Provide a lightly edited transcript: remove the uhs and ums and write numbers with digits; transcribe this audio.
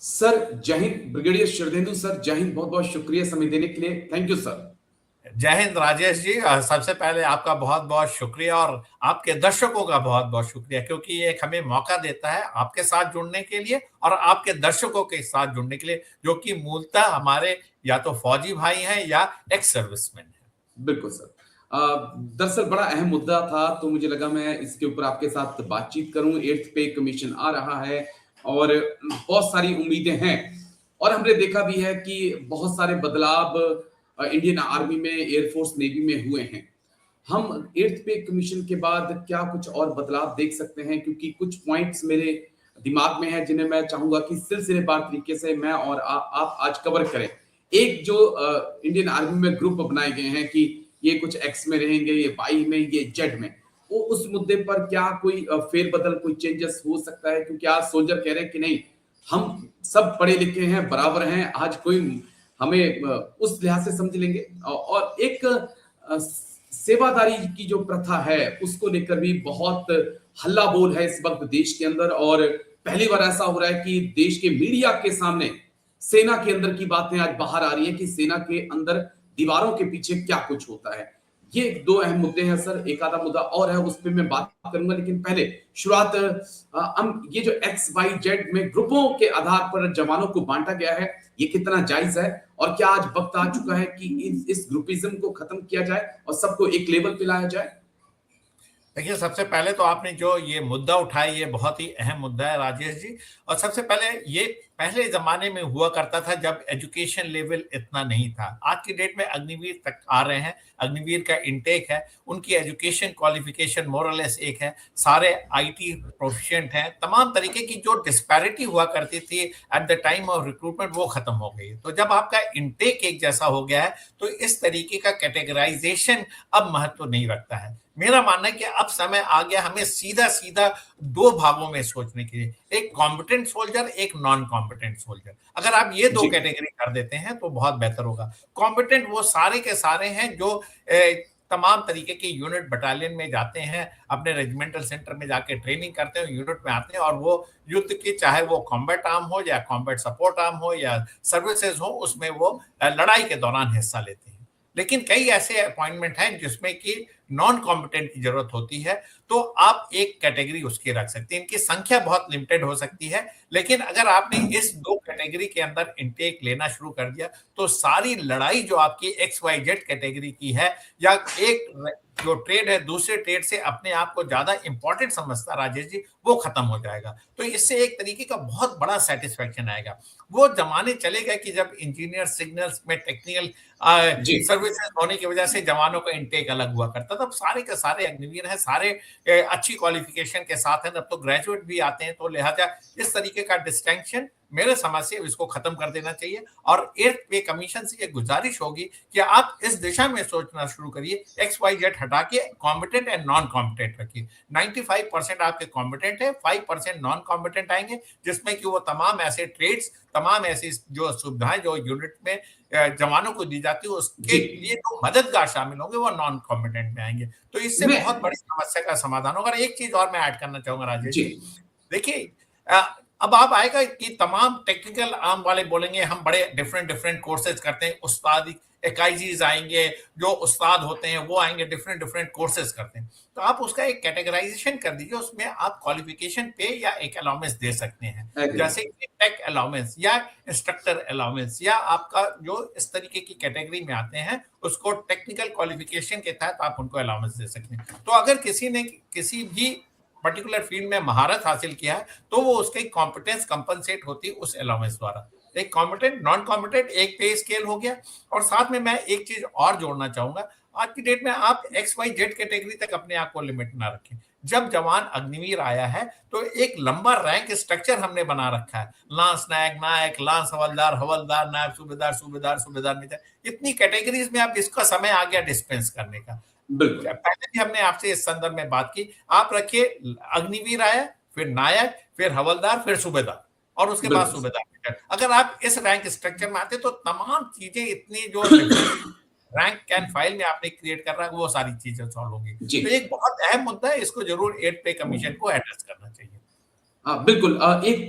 Sir जय Hind. Brigadier Sharadendu sir, जय हिंद। बहुत बहुत शुक्रिया समय देने के लिए। Thank you sir. जय हिंद राजेश जी। सबसे पहले आपका बहुत बहुत शुक्रिया और आपके दर्शकों का बहुत बहुत शुक्रिया, क्योंकि ये एक हमें मौका देता है आपके साथ जुड़ने के लिए और आपके दर्शकों के साथ जुड़ने के लिए, जो कि मूलतः हमारे या तो फौजी भाई हैं या एक्स सर्विसमैन हैं। बिल्कुल सर। दरअसल बड़ा अहम मुद्दा था, तो मुझे लगा मैं इसके ऊपर आपके साथ बातचीत करूं। 8th पे कमीशन आ रहा है और बहुत सारी उम्मीदें हैं, और हमने देखा भी है कि बहुत सारे बदलाव इंडियन आर्मी में, एयरफोर्स, नेवी में हुए हैं। हम 8th पे कमीशन के बाद क्या कुछ और बदलाव देख सकते हैं? क्योंकि कुछ पॉइंट्स मेरे दिमाग में हैं जिन्हें मैं चाहूंगा कि सिलसिलेवार तरीके से मैं और आप आज कवर करें। एक जो इंडियन आर्मी में ग्रुप बनाए गए हैं कि ये कुछ एक्स में रहेंगे, ये वाई में, ये जेड में, वो उस मुद्दे पर क्या कोई फेरबदल, कोई चेंजेस हो सकता है? क्योंकि आज सोल्जर कह रहे हैं कि नहीं, हम सब पढ़े लिखे हैं, बराबर हैं, आज कोई हमें उस लिहाज से समझ लेंगे। और एक सेवादारी की जो प्रथा है उसको लेकर भी बहुत हल्ला बोल है इस वक्त देश के अंदर, और पहली बार ऐसा हो रहा है कि देश के मीडिया के सामने सेना के अंदर की बातें आज बाहर आ रही है कि सेना के अंदर दीवारों के पीछे क्या कुछ होता है। ये दो अहम मुद्दे हैं सर। एक आधा मुद्दा और है, उस पर मैं बात करूंगा, लेकिन पहले शुरुआत, हम ये जो एक्स वाई जेड में ग्रुपों के आधार पर जवानों को बांटा गया है, ये कितना जायज है? और क्या आज वक्त आ चुका है कि इस ग्रुपिज्म को खत्म किया जाए और सबको एक लेवल पे लाया जाए? देखिए, सबसे पहले तो आपने जो ये मुद्दा उठाया, ये बहुत ही अहम मुद्दा है राजेश जी। और सबसे पहले ये पहले ज़माने में हुआ करता था जब एजुकेशन लेवल इतना नहीं था। आज की डेट में अग्निवीर तक आ रहे हैं, अग्निवीर का इंटेक है, उनकी एजुकेशन क्वालिफिकेशन मोर और लेस एक है, सारे आईटी प्रोफिशिएंट हैं, तमाम तरीके की जो डिस्पैरिटी हुआ करती थी at the time of recruitment वो खत्म हो गई। तो जब आपका इंटेक एक जैसा हो गया है, तो इस तरीके का कैटेगराइजेशन अब महत्व नहीं रखता है। मेरा मानना है कि अब समय आ गया हमें सीधा सीधा दो भागों में सोचने के लिए, एक कॉम्पिटेंट सोल्जर, एक नॉन कॉम्पिटेंट सोल्जर। अगर आप ये दो जी। कैटेगरी कर देते हैं तो बहुत बेहतर होगा। कॉम्पिटेंट वो सारे के सारे हैं जो तमाम तरीके के यूनिट बटालियन में जाते हैं, अपने रेजिमेंटल सेंटर में जाके ट्रेनिंग करते हैं, यूनिट में आते हैं और वो युद्ध की, चाहे वो कॉम्बैट आर्म हो या कॉम्बैट सपोर्ट आर्म हो या सर्विसेज हो, उसमें वो लड़ाई के दौरान हिस्सा लेते हैं। लेकिन कई ऐसे अपॉइंटमेंट हैं जिसमें कि नॉन कॉम्पिटेंट की जरूरत होती है, तो आप एक कैटेगरी उसकी रख सकते हैं। इनकी संख्या बहुत लिमिटेड हो सकती है, लेकिन अगर आपने इस दो कैटेगरी के अंदर इंटेक लेना शुरू कर दिया, तो सारी लड़ाई जो आपकी एक्स वाई जेड कैटेगरी की है, या एक जो ट्रेड है दूसरे ट्रेड से अपने आप को ज्यादा इंपॉर्टेंट समझता राजेश जी, वो खत्म हो जाएगा। तो इससे एक तरीके का बहुत बड़ा सेटिस्फेक्शन आएगा। वो जमाने चले गए कि जब इंजीनियर सिग्नल्स में टेक्निकल जी। सर्विसेज होने की वजह से जवानों का इंटेक अलग हुआ करता था। अब सारे के सारे अग्निवीर हैं, सारे अच्छी क्वालिफिकेशन के साथ हैं, अब तो ग्रेजुएट भी आते हैं। तो लिहाजा इस तरीके का डिस्टिंक्शन मेरे समझ से इसको खत्म कर देना चाहिए। और 8th पे कमीशन से ये गुजारिश होगी कि आप इस दिशा में सोचना शुरू करिए, एक्स वाई जेड हटा के कॉम्पिटेंट एंड नॉन कॉम्पिटेंट रखिए। 95% आपके कॉम्पिटेंट है, 5% नॉन कॉम्पिटेंट आएंगे, जिसमें कि वो तमाम ऐसे ट्रेड्स, तमाम ऐसी जो सुविधाएं जो यूनिट में जवानों को दी जाती है, उसके जी। लिए जो मददगार शामिल होंगे वो नॉन कॉम्पिटेंट में आएंगे। तो इससे मैं बहुत बड़ी समस्या का समाधान होगा। और एक चीज और मैं ऐड करना चाहूंगा राजेश जी। जी। देखिए, अब आप आएगा कि तमाम टेक्निकल आर्म वाले बोलेंगे हम बड़े डिफरेंट डिफरेंट कोर्सेज करते हैं, उस्ताद एकाईजीज आएंगे, जो उस्ताद होते हैं वो आएंगे, डिफरेंट डिफरेंट कोर्सेज करते हैं। तो आप उसका एक कैटेगराइजेशन कर दीजिए, उसमें आप क्वालिफिकेशन पे या एक अलाउंस दे सकते हैं, एग्री। जैसे कि टेक अलाउंस या इंस्ट्रक्टर अलाउंस, या आपका जो इस तरीके की कैटेगरी में आते हैं उसको टेक्निकल क्वालिफिकेशन के तहत आप उनको अलाउंस दे सकते हैं। तो अगर किसी ने किसी भी पर्टिकुलर फील्ड में महारत हासिल किया है, तो वो उसकी कॉम्पिटेंस कंपनसेट होती है उस अलाउंस द्वारा। एक कॉम्पिटेंट, नॉन कॉम्पिटेंट, एक पे स्केल हो गया। और साथ में मैं एक चीज और जोड़ना चाहूंगा, आज की डेट में आप एक्स वाई जेड कैटेगरी तक अपने आप को लिमिट ना रखें। जब जवान अग्निवीर आया है तो एक लंबा रैंक स्ट्रक्चर हमने बना रखा है, लांस नायक, नायक, लांस हवलदार, हवलदार, नायब सूबेदार, सूबेदार, सूबेदार, मेजर, इतनी कैटेगरीज में अब इसका समय आ गया डिस्पेंस करने का। बिल्कुल। पहले भी हमने आपसे इस संदर्भ में बात की, आप रखिए अग्निवीर आया, फिर नायक, फिर हवलदार, फिर सूबेदार, और उसके बाद बिल्कुल। सूबेदार। अगर आप इस रैंक स्ट्रक्चर में आते तो तमाम चीजें इतनी जो रैंक एंड फाइल में आपने क्रिएट कर रहा है वो सारी चीजें सॉल्व होंगी। जी। तो एक बहुत अहम मुद्दा है, इसको जरूर 8th पे कमीशन को एड्रेस करना चाहिए। बिल्कुल। एक पॉइंट